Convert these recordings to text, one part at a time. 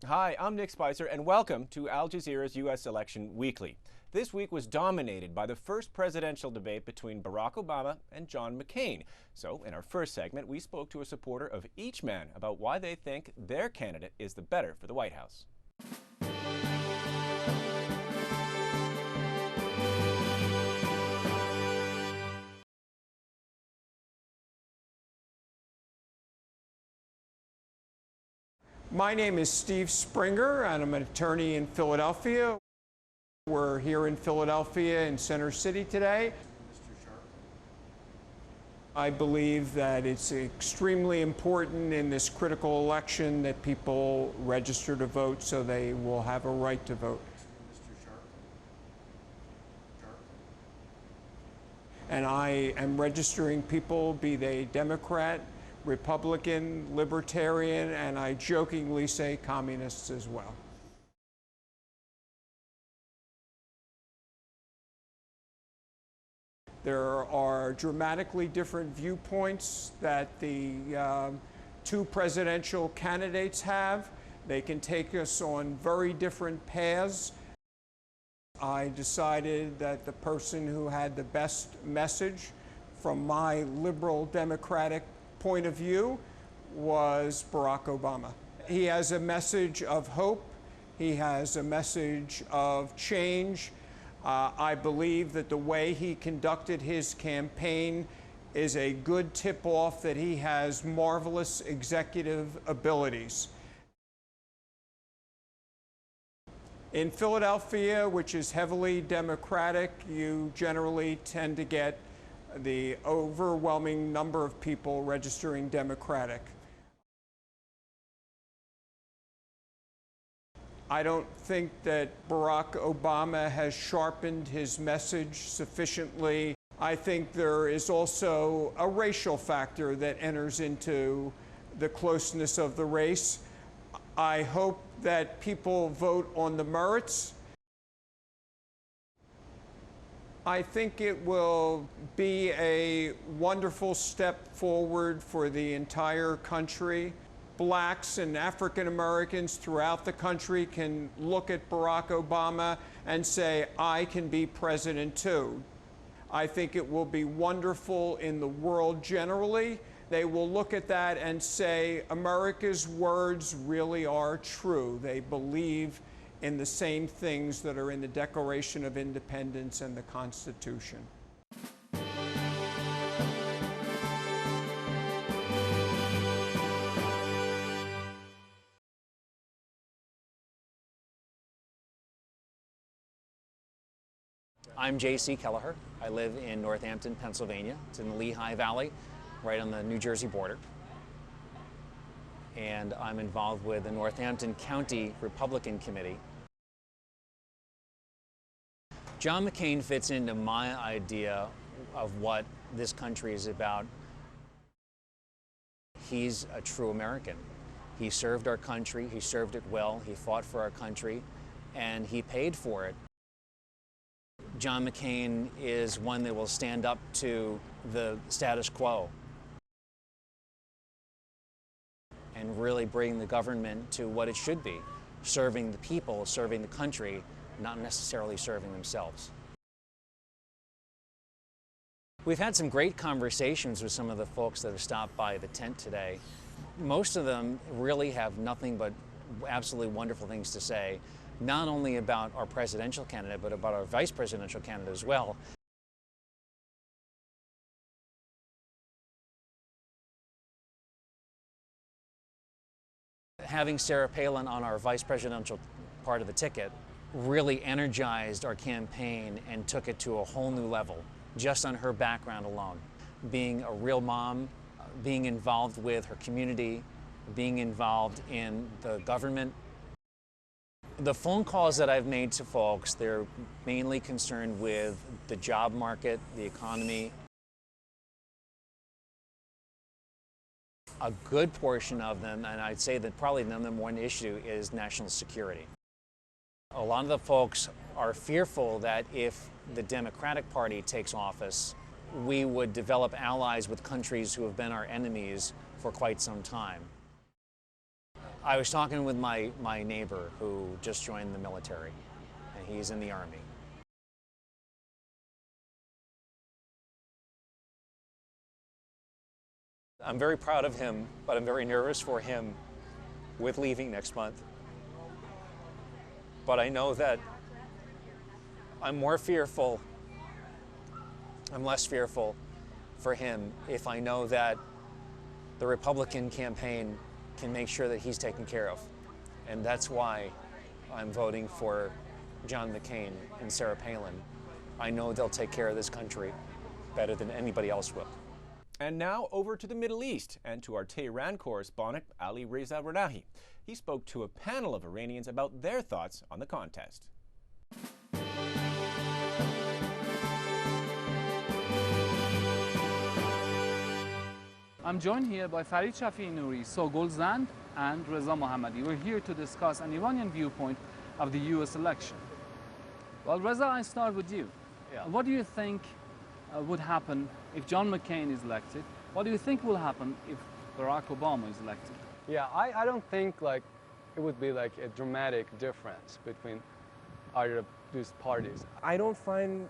Hi, I'm Nick Spicer, and welcome to Al Jazeera's U.S. Election Weekly. This week was dominated by the first presidential debate between Barack Obama and John McCain. So, in our first segment, we spoke to a supporter of each man about why they think their candidate is the better for the White House. My name is Steve Springer, and I'm an attorney in Philadelphia. We're here in Philadelphia in Center City today. I believe that it's extremely important in this critical election that people register to vote so they will have a right to vote. And I am registering people, be they Democrat, Republican, Libertarian, and I jokingly say communists as well. There are dramatically different viewpoints that the two presidential candidates have. They can take us on very different paths. I decided that the person who had the best message from my liberal democratic point of view was Barack Obama. He has a message of hope. He has a message of change. I believe that the way he conducted his campaign is a good tip-off that he has marvelous executive abilities. In Philadelphia, which is heavily Democratic, you generally tend to get the overwhelming number of people registering Democratic. I don't think that Barack Obama has sharpened his message sufficiently. I think there is also a racial factor that enters into the closeness of the race. I hope that people vote on the merits. I think it will be a wonderful step forward for the entire country. Blacks and African Americans throughout the country can look at Barack Obama and say, I can be president too. I think it will be wonderful in the world generally. They will look at that and say, America's words really are true. They believe in the same things that are in the Declaration of Independence and the Constitution. I'm J.C. Kelleher. I live in Northampton, Pennsylvania. It's in the Lehigh Valley, right on the New Jersey border. And I'm involved with the Northampton County Republican Committee. John McCain fits into my idea of what this country is about. He's a true American. He served our country, he served it well, he fought for our country, and he paid for it. John McCain is one that will stand up to the status quo and really bring the government to what it should be, serving the people, serving the country, not necessarily serving themselves. We've had some great conversations with some of the folks that have stopped by the tent today. Most of them really have nothing but absolutely wonderful things to say, not only about our presidential candidate, but about our vice presidential candidate as well. Having Sarah Palin on our vice presidential part of the ticket really energized our campaign and took it to a whole new level, just on her background alone. Being a real mom, being involved with her community, being involved in the government. The phone calls that I've made to folks, they're mainly concerned with the job market, the economy. A good portion of them, and I'd say that probably the number one issue, is national security. A lot of the folks are fearful that if the Democratic Party takes office, we would develop allies with countries who have been our enemies for quite some time. I was talking with my neighbor who just joined the military, and he's in the Army. I'm very proud of him, but I'm very nervous for him with leaving next month. But I know that I'm less fearful for him if I know that the Republican campaign can make sure that he's taken care of. And that's why I'm voting for John McCain and Sarah Palin. I know they'll take care of this country better than anybody else will. And now over to the Middle East and to our Tehran correspondent, Ali Reza Ranahi. He spoke to a panel of Iranians about their thoughts on the contest. I'm joined here by Farid Shafiei Nouri, Sogol Zand, and Reza Mohammadi. We're here to discuss an Iranian viewpoint of the US election. Well, Reza, I start with you. Yeah. What do you think would happen if John McCain is elected? What do you think will happen if Barack Obama is elected? Yeah, I don't think like it would be like a dramatic difference between either of these parties. I don't find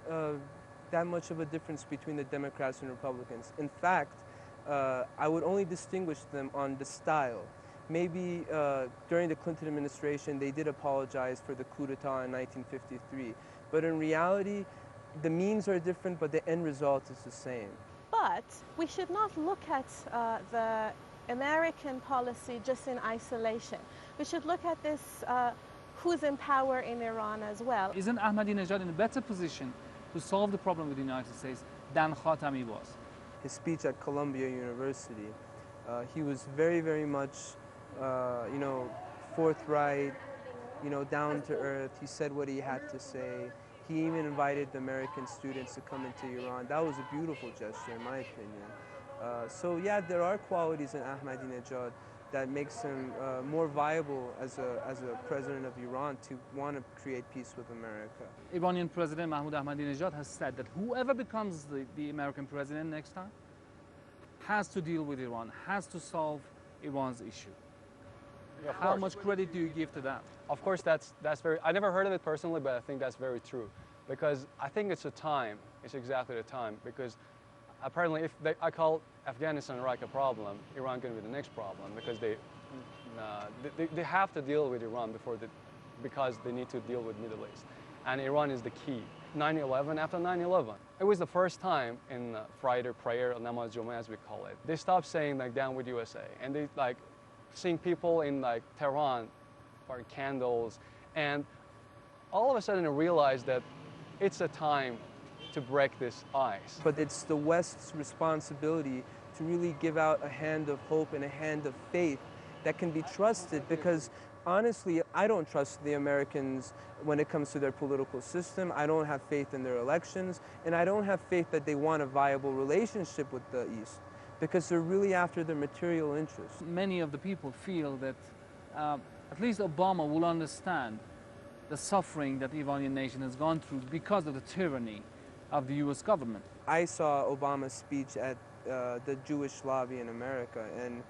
that much of a difference between the Democrats and Republicans. In fact, I would only distinguish them on the style. Maybe during the Clinton administration, they did apologize for the coup d'etat in 1953. But in reality, the means are different, but the end result is the same. But we should not look at the American policy just in isolation. We should look at this, who's in power in Iran as well. Isn't Ahmadinejad in a better position to solve the problem with the United States than Khatami was? His speech at Columbia University, he was very, very much, forthright, down to earth. He said what he had to say. He even invited the American students to come into Iran. That was a beautiful gesture, in my opinion. So yeah, there are qualities in Ahmadinejad that makes him more viable as a president of Iran to want to create peace with America. Iranian President Mahmoud Ahmadinejad has said that whoever becomes the American president next time has to deal with Iran, has to solve Iran's issue. Yeah, How much credit do you give to that? Of course, that's very. I never heard of it personally, but I think that's very true, because I think it's a time. It's exactly the time, because apparently, if I call Afghanistan and Iraq a problem, Iran going to be the next problem, because they have to deal with Iran because they need to deal with Middle East, and Iran is the key. 9/11, after 9/11, it was the first time in Friday prayer, Namaz Jummah as we call it, they stopped saying like down with USA, and they like seeing people in like Tehran burn candles, and all of a sudden I realized that it's a time to break this ice. But it's the West's responsibility to really give out a hand of hope and a hand of faith that can be trusted, because honestly, I don't trust the Americans when it comes to their political system. I don't have faith in their elections, and I don't have faith that they want a viable relationship with the East, because they're really after their material interests. Many of the people feel that at least Obama will understand the suffering that the Iranian nation has gone through because of the tyranny of the US government. I saw Obama's speech at the Jewish lobby in America, and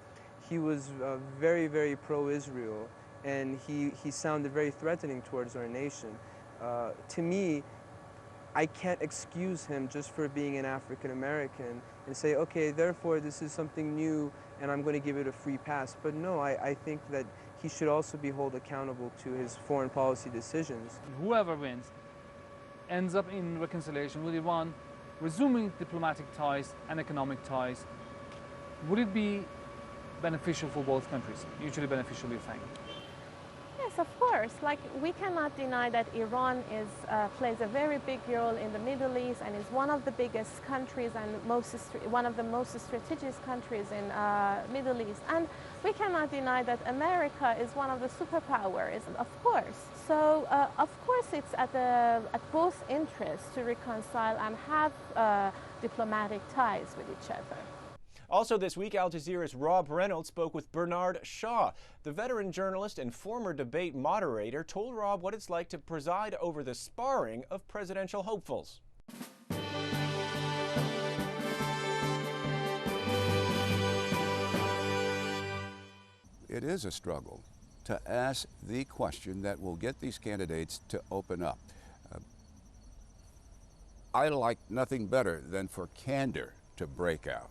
he was very, very pro-Israel, and he sounded very threatening towards our nation. To me, I can't excuse him just for being an African American and say, okay, therefore this is something new and I'm going to give it a free pass. But no, I think that he should also be held accountable to his foreign policy decisions. Whoever wins ends up in reconciliation with Iran, resuming diplomatic ties and economic ties. Would it be beneficial for both countries? Mutually beneficial, you think? Yes, of course. Like, we cannot deny that Iran plays a very big role in the Middle East and is one of the biggest countries and one of the most strategic countries in Middle East. And we cannot deny that America is one of the superpowers, of course. So, of course, it's at both interests to reconcile and have diplomatic ties with each other. Also this week, Al Jazeera's Rob Reynolds spoke with Bernard Shaw. The veteran journalist and former debate moderator told Rob what it's like to preside over the sparring of presidential hopefuls. It is a struggle. to ask the question that will get these candidates to open up. I like nothing better than for candor to break out.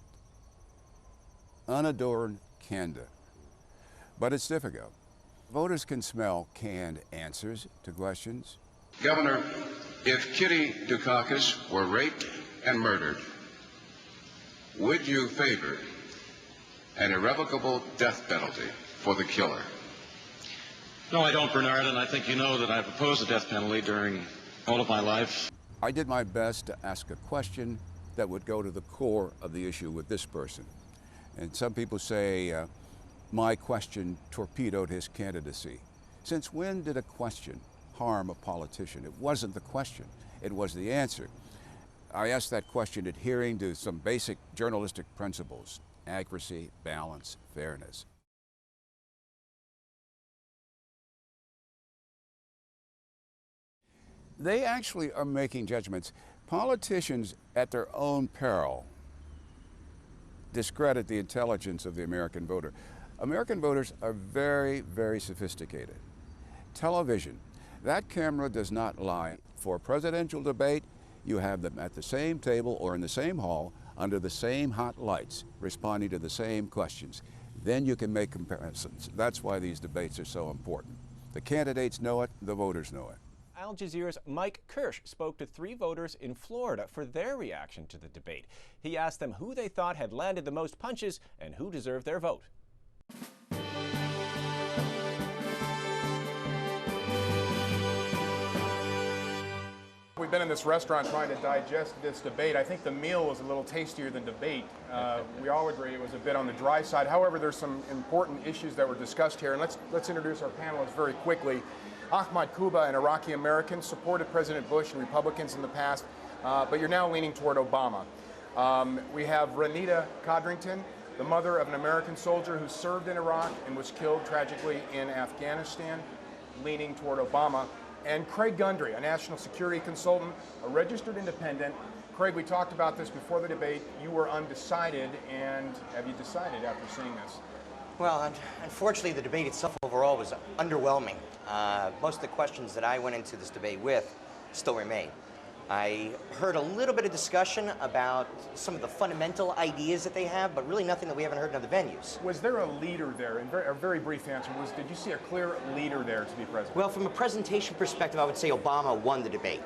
Unadorned candor. But it's difficult. Voters can smell canned answers to questions. Governor, if Kitty Dukakis were raped and murdered, would you favor an irrevocable death penalty for the killer? No, I don't, Bernard, and I think you know that I've opposed the death penalty during all of my life. I did my best to ask a question that would go to the core of the issue with this person. And some people say my question torpedoed his candidacy. Since when did a question harm a politician? It wasn't the question, it was the answer. I asked that question adhering to some basic journalistic principles: accuracy, balance, fairness. They actually are making judgments. Politicians, at their own peril, discredit the intelligence of the American voter. American voters are very, very sophisticated. Television, that camera does not lie. For a presidential debate, you have them at the same table or in the same hall under the same hot lights, responding to the same questions. Then you can make comparisons. That's why these debates are so important. The candidates know it, the voters know it. Al Jazeera's Mike Kirsch spoke to 3 voters in Florida for their reaction to the debate. He asked them who they thought had landed the most punches and who deserved their vote. We've been in this restaurant trying to digest this debate. I think the meal was a little tastier than debate. We all agree it was a bit on the dry side. However, there's some important issues that were discussed here, and let's introduce our panelists very quickly. Ahmad Kuba, an Iraqi American, supported President Bush and Republicans in the past, but you're now leaning toward Obama. We have Renita Codrington, the mother of an American soldier who served in Iraq and was killed tragically in Afghanistan, leaning toward Obama. And Craig Gundry, a national security consultant, a registered independent. Craig, we talked about this before the debate. You were undecided, and have you decided after seeing this? Well, unfortunately, the debate itself overall was underwhelming. Most of the questions that I went into this debate with still remain. I heard a little bit of discussion about some of the fundamental ideas that they have, but really nothing that we haven't heard in other venues. Was there a leader there? In a very brief answer, did you see a clear leader there to be president? Well, from a presentation perspective, I would say Obama won the debate.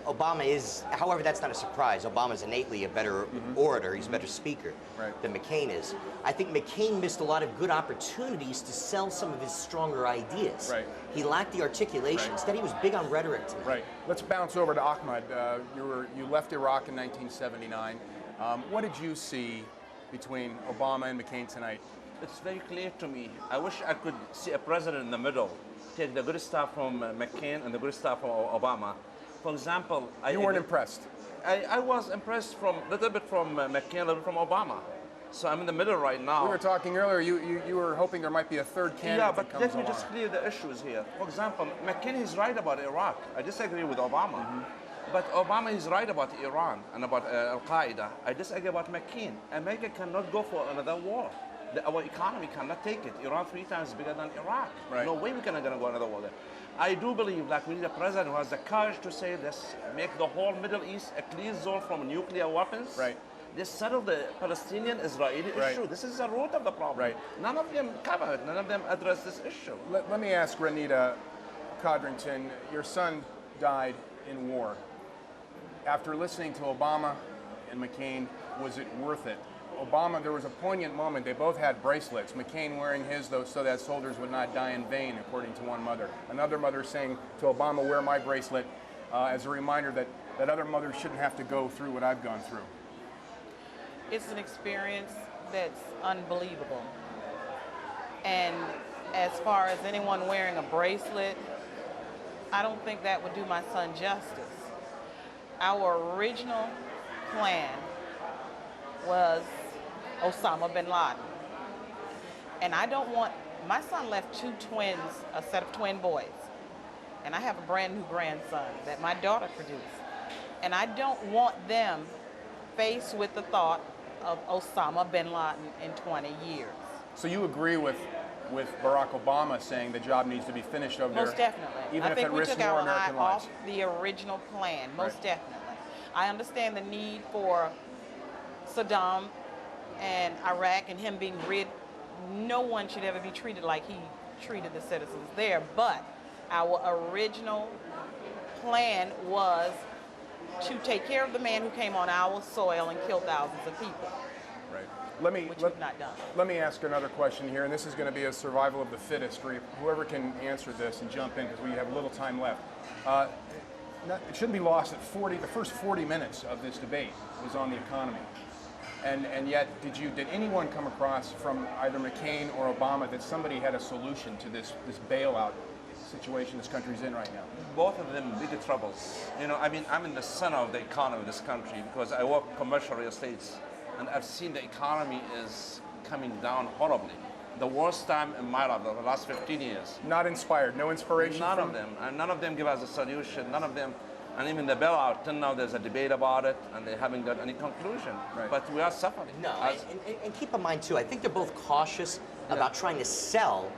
Obama is, however, that's not a surprise. Obama is innately a better orator. He's a better speaker than McCain is. I think McCain missed a lot of good opportunities to sell some of his stronger ideas. Right. He lacked the articulation. Instead, he was big on rhetoric tonight. Right. Let's bounce over to Ahmad. You left Iraq in 1979. What did you see between Obama and McCain tonight? It's very clear to me. I wish I could see a president in the middle, take the good stuff from McCain and the good stuff from Obama. For example, you weren't impressed. I was impressed from a little bit from McCain, a little bit from Obama. So I'm in the middle right now. We were talking earlier, you were hoping there might be a third candidate. Yeah, but let me just clear the issues here. For example, McCain is right about Iraq. I disagree with Obama. But Obama is right about Iran and about Al-Qaeda. I disagree about McCain. America cannot go for another war. Our economy cannot take it. Iran 3 times bigger than Iraq. Right. No way we cannot go another war there. I do believe that we need a president who has the courage to say this, make the whole Middle East a clear zone from nuclear weapons. Right. This settle the Palestinian-Israeli issue. This is the root of the problem. Right. None of them cover it. None of them address this issue. Let me ask Renita Codrington, your son died in war. After listening to Obama and McCain, was it worth it? Obama, there was a poignant moment. They both had bracelets. McCain wearing his, though, so that soldiers would not die in vain, according to one mother. Another mother saying to Obama, wear my bracelet, as a reminder that other mothers shouldn't have to go through what I've gone through. It's an experience that's unbelievable. And as far as anyone wearing a bracelet, I don't think that would do my son justice. Our original plan was Osama bin Laden. And I don't want, my son left 2 twins, a set of twin boys. And I have a brand new grandson that my daughter produced. And I don't want them faced with the thought of Osama bin Laden in 20 years. So you agree with with Barack Obama saying the job needs to be finished over there. Most definitely. Even I if think it we risks took more our American eye lives. off the original plan, most Right. definitely. I understand the need for Saddam and Iraq and him being rid. No one should ever be treated like he treated the citizens there, but our original plan was to take care of the man who came on our soil and killed thousands of people. Right. Which we've not done. Let me ask another question here, and this is going to be a survival of the fittest for whoever can answer this and jump in, because we have little time left. It shouldn't be lost that the first 40 minutes of this debate was on the economy. And yet, did anyone come across from either McCain or Obama that somebody had a solution to this bailout situation this country's in right now? Both of them big troubles. You know, I mean, I'm in the center of the economy of this country because I work commercial real estates, and I've seen the economy is coming down horribly. The worst time in my life, the last 15 years. Not inspired, no inspiration? None of them. And none of them give us a solution. None of them. And even the bailout, till now there's a debate about it, and they haven't got any conclusion. Right. But we are suffering. No, and keep in mind, too, I think they're both cautious about trying to sell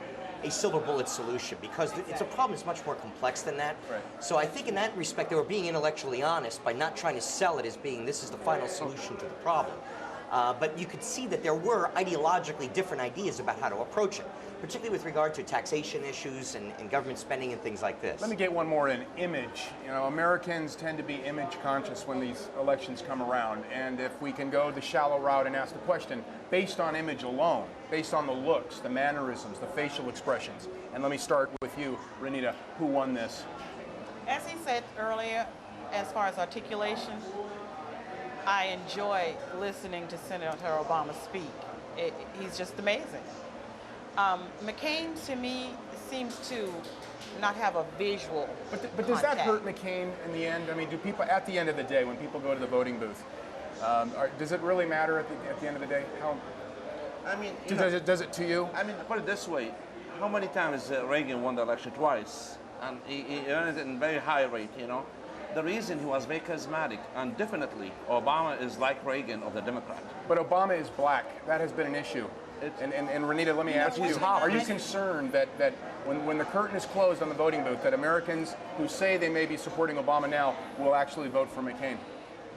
a silver bullet solution, because it's a problem that's much more complex than that. Right. So I think in that respect, they were being intellectually honest by not trying to sell it as being this is the final solution to the problem. But you could see that there were ideologically different ideas about how to approach it, particularly with regard to taxation issues and government spending and things like this. Let me get one more in, image. You know, Americans tend to be image conscious when these elections come around, and if we can go the shallow route and ask the question, based on image alone, based on the looks, the mannerisms, the facial expressions, and let me start with you, Renita, who won this? As he said earlier, as far as articulation, I enjoy listening to Senator Obama speak. He's just amazing. McCain, to me, seems to not have a visual But does that hurt McCain in the end? I mean, do people, at the end of the day, when people go to the voting booth, does it really matter at the end of the day? How? I mean, does it to you? I mean, put it this way: how many times Reagan won the election? Twice, and he earned it in very high rate. You know, the reason he was very charismatic, and definitely Obama is like Reagan of the Democrat. But Obama is black. That has been an issue. And Renita, let me ask you: are you concerned that when the curtain is closed on the voting booth, that Americans who say they may be supporting Obama now will actually vote for McCain?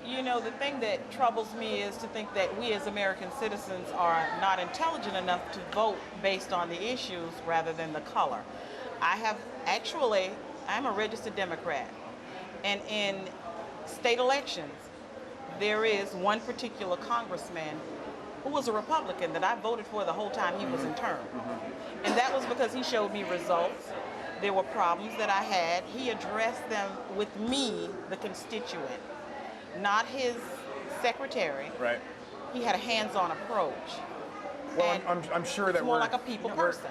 You know, the thing that troubles me is to think that we as American citizens are not intelligent enough to vote based on the issues rather than the color. I'm a registered Democrat. And in state elections, there is one particular congressman who was a Republican that I voted for the whole time he was in term. And that was because he showed me results. There were problems that I had. He addressed them with me, the constituent, not his secretary. Right. He had a hands-on approach. Well, I'm sure that more like a people person.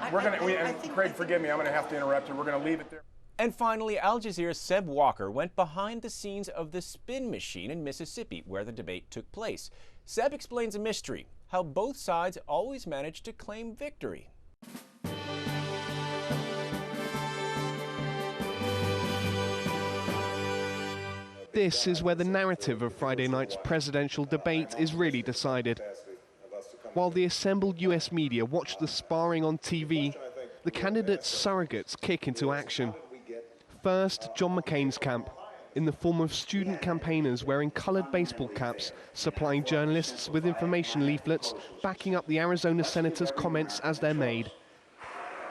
Craig, forgive me, I'm going to have to interrupt you. We're going to leave it there. And finally, Al Jazeera's Seb Walker went behind the scenes of the spin machine in Mississippi, where the debate took place. Seb explains a mystery, how both sides always managed to claim victory. This is where the narrative of Friday night's presidential debate is really decided. While the assembled US media watched the sparring on TV, the candidates' surrogates kick into action. First, John McCain's camp, in the form of student campaigners wearing coloured baseball caps, supplying journalists with information leaflets, backing up the Arizona senator's comments as they're made.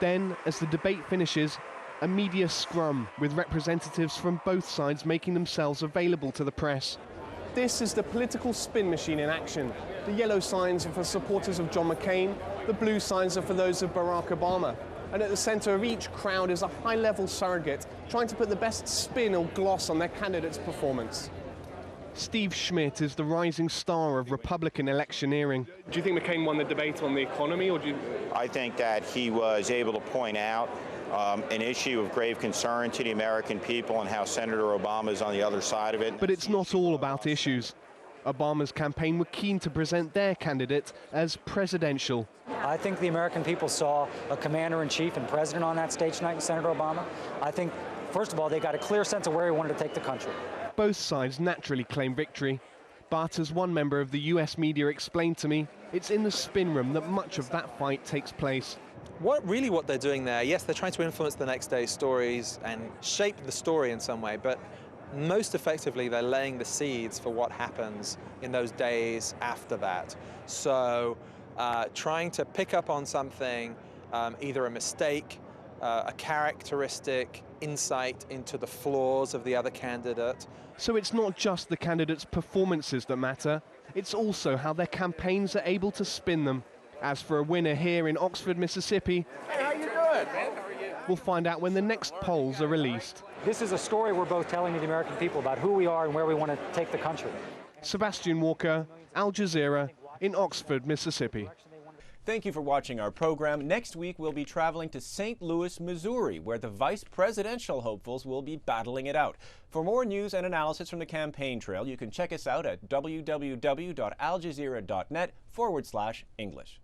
Then, as the debate finishes, a media scrum with representatives from both sides making themselves available to the press. This is the political spin machine in action. The yellow signs are for supporters of John McCain, the blue signs are for those of Barack Obama. And at the centre of each crowd is a high-level surrogate trying to put the best spin or gloss on their candidate's performance. Steve Schmidt is the rising star of Republican electioneering. Do you think McCain won the debate on the economy, or do you... I think that he was able to point out an issue of grave concern to the American people and how Senator Obama is on the other side of it. But it's not all about issues. Obama's campaign were keen to present their candidate as presidential. I think the American people saw a commander-in-chief and president on that stage tonight in Senator Obama. I think, first of all, they got a clear sense of where he wanted to take the country. Both sides naturally claim victory. But as one member of the US media explained to me, it's in the spin room that much of that fight takes place. what they're doing there, yes, they're trying to influence the next day's stories and shape the story in some way, but most effectively they're laying the seeds for what happens in those days after that. So trying to pick up on something, either a mistake, a characteristic, insight into the flaws of the other candidate. So it's not just the candidates' performances that matter, it's also how their campaigns are able to spin them. As for a winner here in Oxford, Mississippi, hey, how you doing, man? How are you? We'll find out when the next polls are released. This is a story we're both telling to the American people about who we are and where we want to take the country. Sebastian Walker, Al Jazeera, in Oxford, Mississippi. Thank you for watching our program. Next week, we'll be traveling to St. Louis, Missouri, where the vice presidential hopefuls will be battling it out. For more news and analysis from the campaign trail, you can check us out at www.aljazeera.net/English.